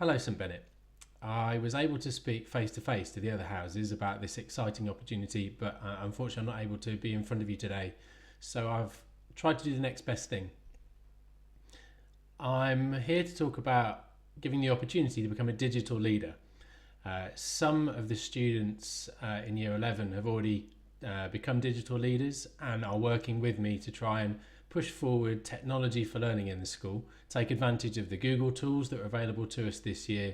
Hello, St Bennett. I was able to speak face to face to the other houses about this exciting opportunity, but unfortunately, I'm not able to be in front of you today. So I've tried to do the next best thing. I'm here to talk about giving the opportunity to become a digital leader. Some of the students in year 11 have already become digital leaders and are working with me to try and push forward technology for learning in the school, take advantage of the Google tools that are available to us this year.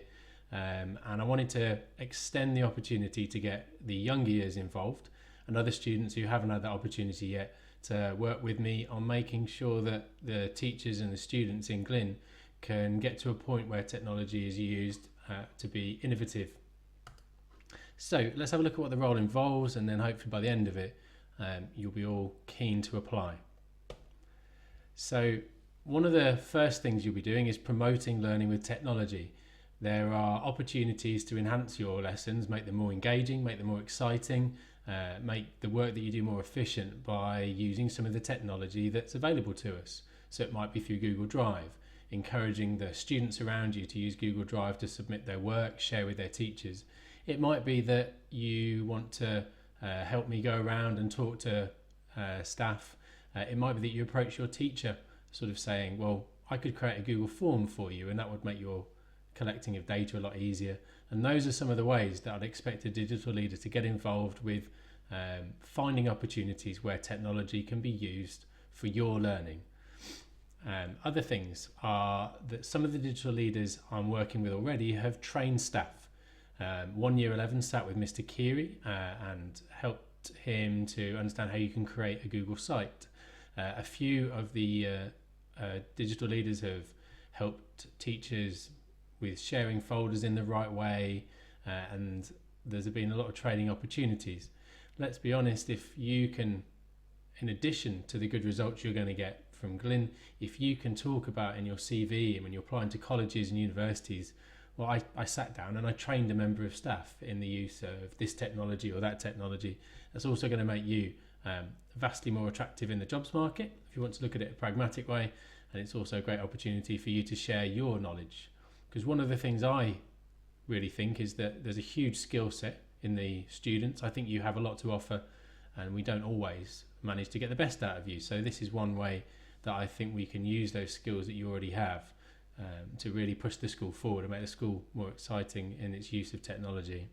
And I wanted to extend the opportunity to get the younger years involved and other students who haven't had that opportunity yet to work with me on making sure that the teachers and the students in Glyn can get to a point where technology is used to be innovative. So let's have a look at what the role involves, and then hopefully by the end of it you'll be all keen to apply. So one of the first things you'll be doing is promoting learning with technology. There are opportunities to enhance your lessons, make them more engaging, make them more exciting, make the work that you do more efficient by using some of the technology that's available to us. So it might be through Google Drive, encouraging the students around you to use Google Drive to submit their work, share with their teachers. It might be that you want to help me go around and talk to staff. It might be that you approach your teacher sort of saying, well, I could create a Google form for you and that would make your collecting of data a lot easier. And those are some of the ways that I'd expect a digital leader to get involved with finding opportunities where technology can be used for your learning. Other things are that some of the digital leaders I'm working with already have trained staff. 1 year 11 sat with Mr. Keary and helped him to understand how you can create a Google site. A few of the digital leaders have helped teachers with sharing folders in the right way, and there's been a lot of training opportunities. Let's be honest, if you can, in addition to the good results you're going to get from Glyn, if you can talk about in your CV and when you're applying to colleges and universities, well, I sat down and I trained a member of staff in the use of this technology or that technology. That's also going to make you vastly more attractive in the jobs market, if you want to look at it a pragmatic way, and it's also a great opportunity for you to share your knowledge. Because one of the things I really think is that there's a huge skill set in the students. I think you have a lot to offer and we don't always manage to get the best out of you. So this is one way that I think we can use those skills that you already have to really push the school forward and make the school more exciting in its use of technology.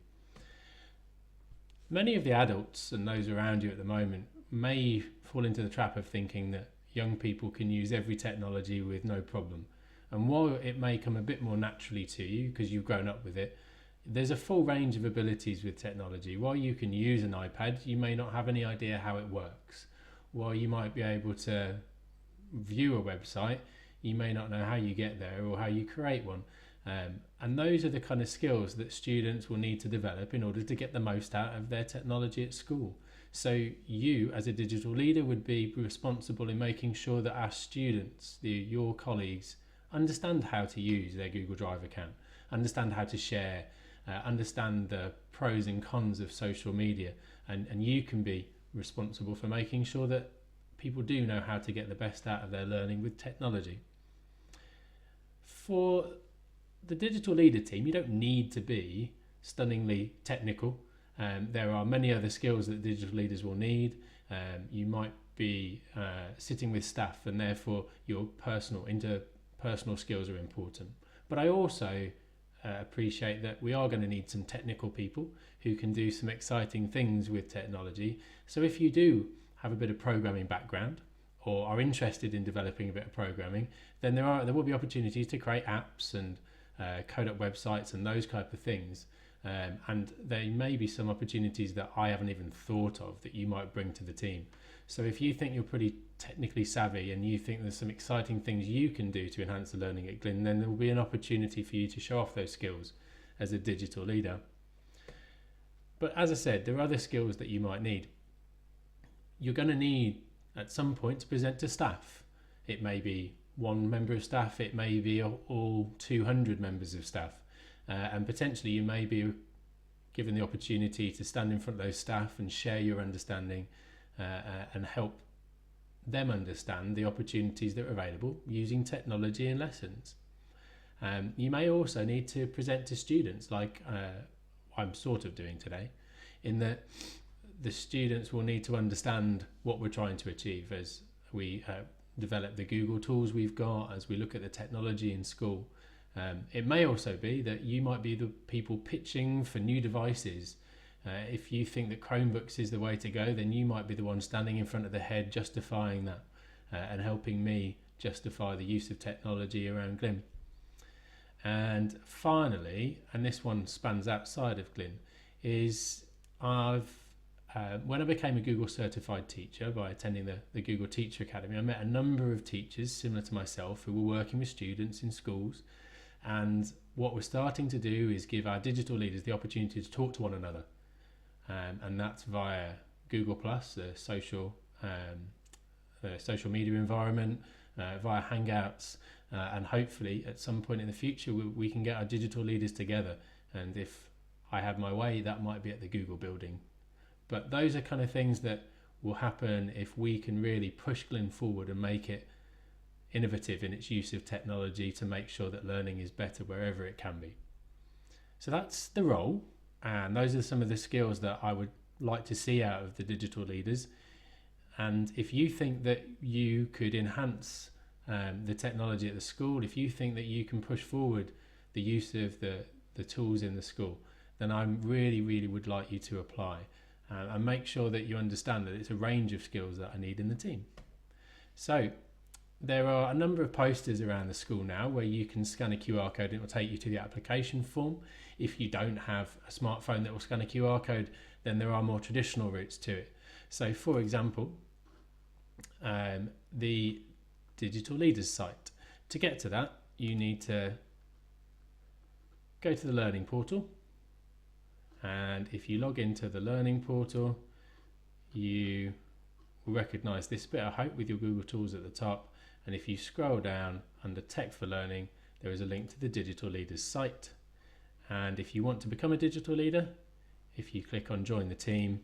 Many of the adults and those around you at the moment may fall into the trap of thinking that young people can use every technology with no problem. And while it may come a bit more naturally to you because you've grown up with it, there's a full range of abilities with technology. While you can use an iPad, you may not have any idea how it works. While you might be able to view a website, you may not know how you get there or how you create one. And those are the kind of skills that students will need to develop in order to get the most out of their technology at school. So you, as a digital leader, would be responsible in making sure that our students, your colleagues, understand how to use their Google Drive account, understand how to share, understand the pros and cons of social media, and you can be responsible for making sure that people do know how to get the best out of their learning with technology. For the digital leader team, you don't need to be stunningly technical. There are many other skills that digital leaders will need. You might be sitting with staff and therefore your interpersonal skills are important. But I also appreciate that we are going to need some technical people who can do some exciting things with technology. So if you do have a bit of programming background or are interested in developing a bit of programming, then there will be opportunities to create apps and code up websites and those type of things. And there may be some opportunities that I haven't even thought of that you might bring to the team. So if you think you're pretty technically savvy and you think there's some exciting things you can do to enhance the learning at Glyn, then there will be an opportunity for you to show off those skills as a digital leader. But as I said, there are other skills that you might need. You're going to need at some point to present to staff. It may be one member of staff, it may be all 200 members of staff. And potentially you may be given the opportunity to stand in front of those staff and share your understanding and help them understand the opportunities that are available using technology in lessons. You may also need to present to students, like I'm sort of doing today, in that the students will need to understand what we're trying to achieve as we develop the Google tools we've got, as we look at the technology in school. It may also be that you might be the people pitching for new devices. If you think that Chromebooks is the way to go, then you might be the one standing in front of the head justifying that and helping me justify the use of technology around Glim. And finally, and this one spans outside of Glim, is when I became a Google certified teacher by attending the Google Teacher Academy, I met a number of teachers similar to myself who were working with students in schools. And what we're starting to do is give our digital leaders the opportunity to talk to one another. And that's via Google+, the social media environment, via Hangouts, and hopefully at some point in the future we can get our digital leaders together. And if I have my way, that might be at the Google building. But those are kind of things that will happen if we can really push Glim forward and make it innovative in its use of technology to make sure that learning is better wherever it can be. So that's the role, and those are some of the skills that I would like to see out of the digital leaders. And if you think that you could enhance the technology at the school, if you think that you can push forward the use of the tools in the school, then I really would like you to apply and make sure that you understand that it's a range of skills that I need in the team. So there are a number of posters around the school now where you can scan a QR code and it will take you to the application form. If you don't have a smartphone that will scan a QR code, then there are more traditional routes to it. So for example, the Digital Leaders site. To get to that, you need to go to the Learning Portal. And if you log into the Learning Portal, you will recognise this bit, I hope, with your Google Tools at the top. And if you scroll down under Tech for Learning, there is a link to the Digital Leaders site. And if you want to become a digital leader, if you click on Join the Team,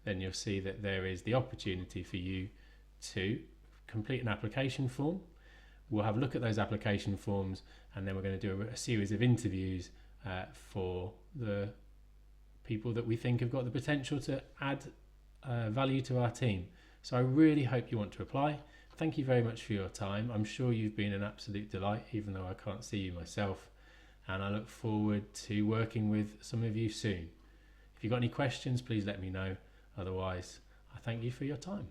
then you'll see that there is the opportunity for you to complete an application form. We'll have a look at those application forms, and then we're going to do a series of interviews for the people that we think have got the potential to add value to our team. So I really hope you want to apply. Thank you very much for your time. I'm sure you've been an absolute delight, even though I can't see you myself. And I look forward to working with some of you soon. If you've got any questions, please let me know. Otherwise, I thank you for your time.